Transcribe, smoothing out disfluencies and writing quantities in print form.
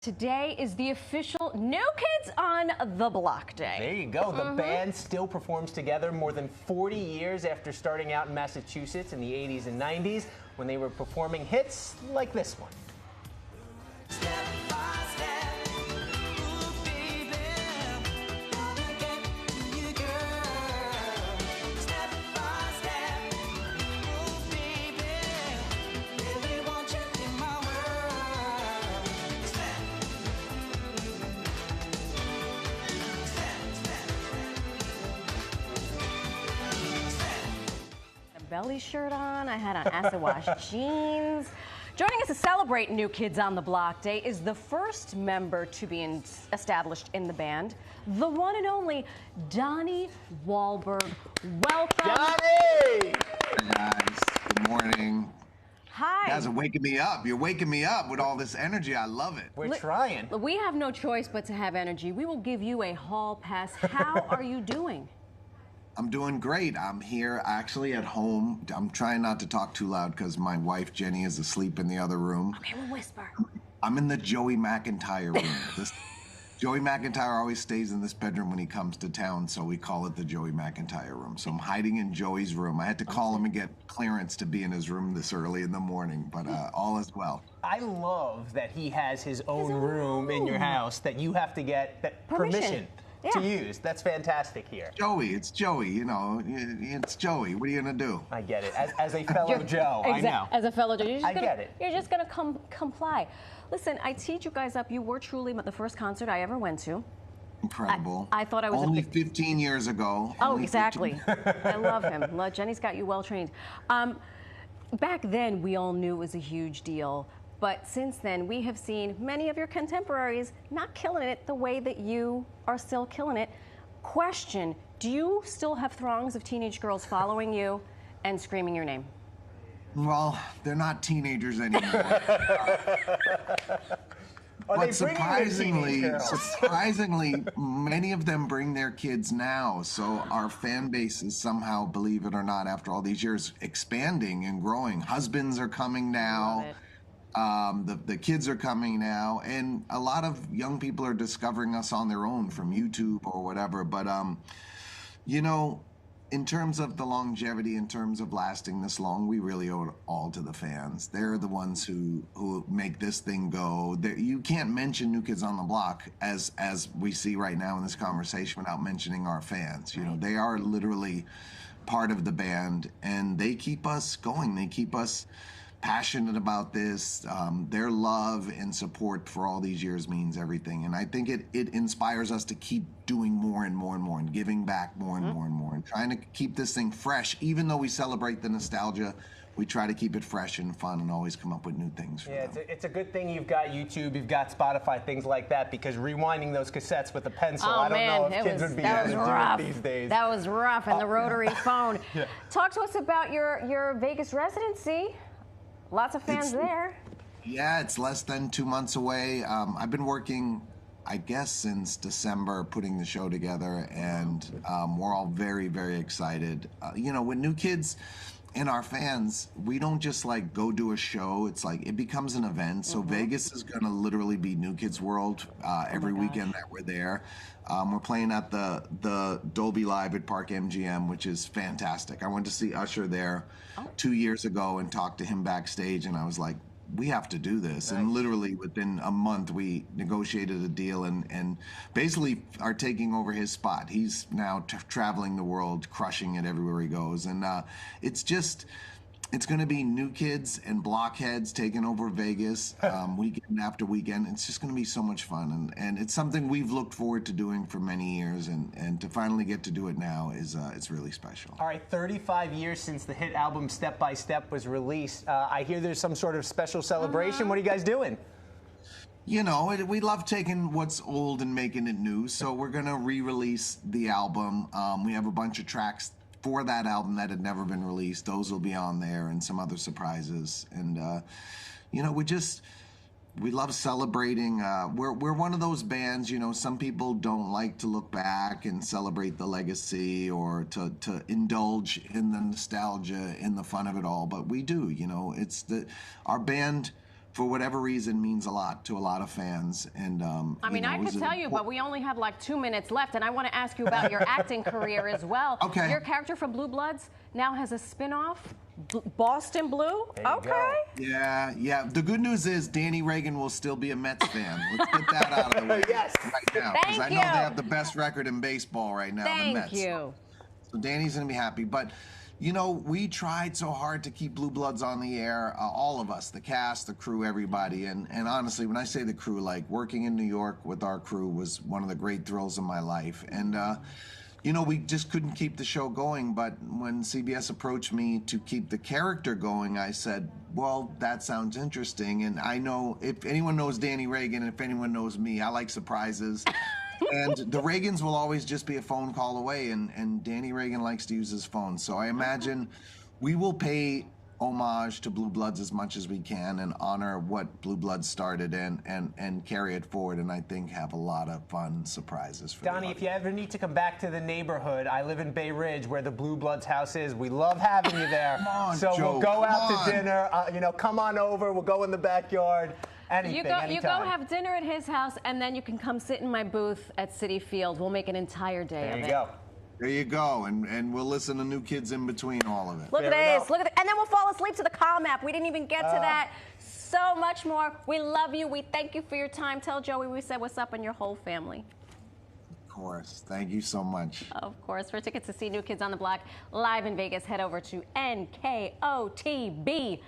Today is the official New Kids on the Block Day. There you go. The band still performs together more tthan 40 years after starting out in Massachusetts in the 80s and 90s when they were performing hits like this one. Belly shirt on, I had on acid wash jeans. Joining us to celebrate New Kids on the Block Day is the first member to be established in the band, the one and only Donnie Wahlberg. Welcome. Donnie! Hey guys, good morning. Hi. You guys are waking me up. You're waking me up with all this energy. I love it. We're trying. We have no choice but to have energy. We will give you a hall pass. How are you doing? I'm doing great. I'm here actually at home. I'm trying not to talk too loud because my wife Jenny is asleep in the other room. Okay, we'll whisper. I'm in the Joey McIntyre room. Joey McIntyre always stays in this bedroom when he comes to town, so we call it the Joey McIntyre room. So I'm hiding in Joey's room. I had to call him and get clearance to be in his room this early in the morning, but all is well. I love that he has his own room in your house that you have to get that permission. To use. That's fantastic here. Joey, it's Joey, you know, it's Joey. What are you going to do? I get it. As a fellow Joe, I know. As a fellow Joe, get it. You're just going to comply. Listen, I teed you guys up. You were truly the first concert I ever went to. Incredible. I thought I was only 15 years ago. Oh, exactly. I love him. Jenny's got you well trained. Back then, we all knew it was a huge deal. But since then, we have seen many of your contemporaries not killing it the way that you are still killing it. Question, do you still have throngs of teenage girls following you and screaming your name? Well, they're not teenagers anymore. But surprisingly, many of them bring their kids now. So our fan base is somehow, believe it or not, after all these years, expanding and growing. Husbands are coming now. The kids are coming now, and a lot of young people are discovering us on their own from YouTube or whatever. But you know, in terms of the longevity, in terms of lasting this long, we really owe it all to the fans. They're the ones who make this thing go. You can't mention New Kids on the Block as we see right now in this conversation without mentioning our fans. You know, they are literally part of the band, and they keep us going. They keep us passionate about this. Their love and support for all these years means everything, and I think it inspires us to keep doing more and more and more and giving back more and more and more and trying to keep this thing fresh. Even though we celebrate the nostalgia, we try to keep it fresh and fun and always come up with new things for them. It's a good thing you've got YouTube, you've got Spotify, things like that, because rewinding those cassettes with a pencil, I don't know if kids would be able to do it these days. That was rough, and the rotary phone. Talk to us about your Vegas residency. Lots of fans there. Yeah, it's less than 2 months away. I've been working, I guess, since December putting the show together, and we're all very, very excited. You know, with New Kids and our fans, we don't just like go do a show. It's like it becomes an event. So Vegas is going to literally be New Kids World every weekend that we're there. We're playing at the Dolby Live at Park MGM, which is fantastic. I went to see Usher there 2 years ago and talked to him backstage, and I was like, we have to do this. And literally within a month, we negotiated a deal and basically are taking over his spot. He's now traveling the world, crushing it everywhere he goes. And it's going to be New Kids and Blockheads taking over Vegas weekend after weekend. It's just going to be so much fun. And it's something we've looked forward to doing for many years. And to finally get to do it now is it's really special. All right, 35 years since the hit album Step by Step was released. I hear there's some sort of special celebration. What are you guys doing? You know, we love taking what's old and making it new. So we're going to re-release the album. We have a bunch of tracks for that album that had never been released. Those will be on there, and some other surprises. And you know, we love celebrating. We're one of those bands, you know, some people don't like to look back and celebrate the legacy or to indulge in the nostalgia, in the fun of it all, but we do. You know, our band for whatever reason, means a lot to a lot of fans. And I mean, I could tell you, but we only have like 2 minutes left, and I want to ask you about your acting career as well. Okay. Your character from Blue Bloods now has a spin-off, Boston Blue. Okay. Yeah. The good news is Danny Reagan will still be a Mets fan. Let's get that out of the way Yes. right now, because I know they have the best record in baseball right now, the Mets. Thank you. So Danny's gonna be happy, but. You know, we tried so hard to keep Blue Bloods on the air, all of us, the cast, the crew, everybody. And honestly, when I say the crew, like working in New York with our crew was one of the great thrills of my life. And, you know, we just couldn't keep the show going. But when CBS approached me to keep the character going, I said, well, that sounds interesting. And I know, if anyone knows Danny Reagan, and if anyone knows me, I like surprises. And the Reagans will always just be a phone call away, and Danny Reagan likes to use his phone. So I imagine we will pay homage to Blue Bloods as much as we can and honor what Blue Bloods started and carry it forward, and I think have a lot of fun surprises for Donnie, if you ever need to come back to the neighborhood, I live in Bay Ridge where the Blue Bloods house is. We love having you there. Come on, so Joe, we'll go out on. to dinner. You know, come on over. We'll go in the backyard. Anything, You go have dinner at his house, and then you can come sit in my booth at Citi Field. We'll make an entire day of it. There you go. There you go, and we'll listen to New Kids in between all of it. Look at this, look at it. And then we'll fall asleep to the call map. We didn't even get to that. So much more. We love you. We thank you for your time. Tell Joey we said what's up and your whole family. Of course. Thank you so much. Of course. For tickets to see New Kids on the Block live in Vegas, head over to NKOTB.com.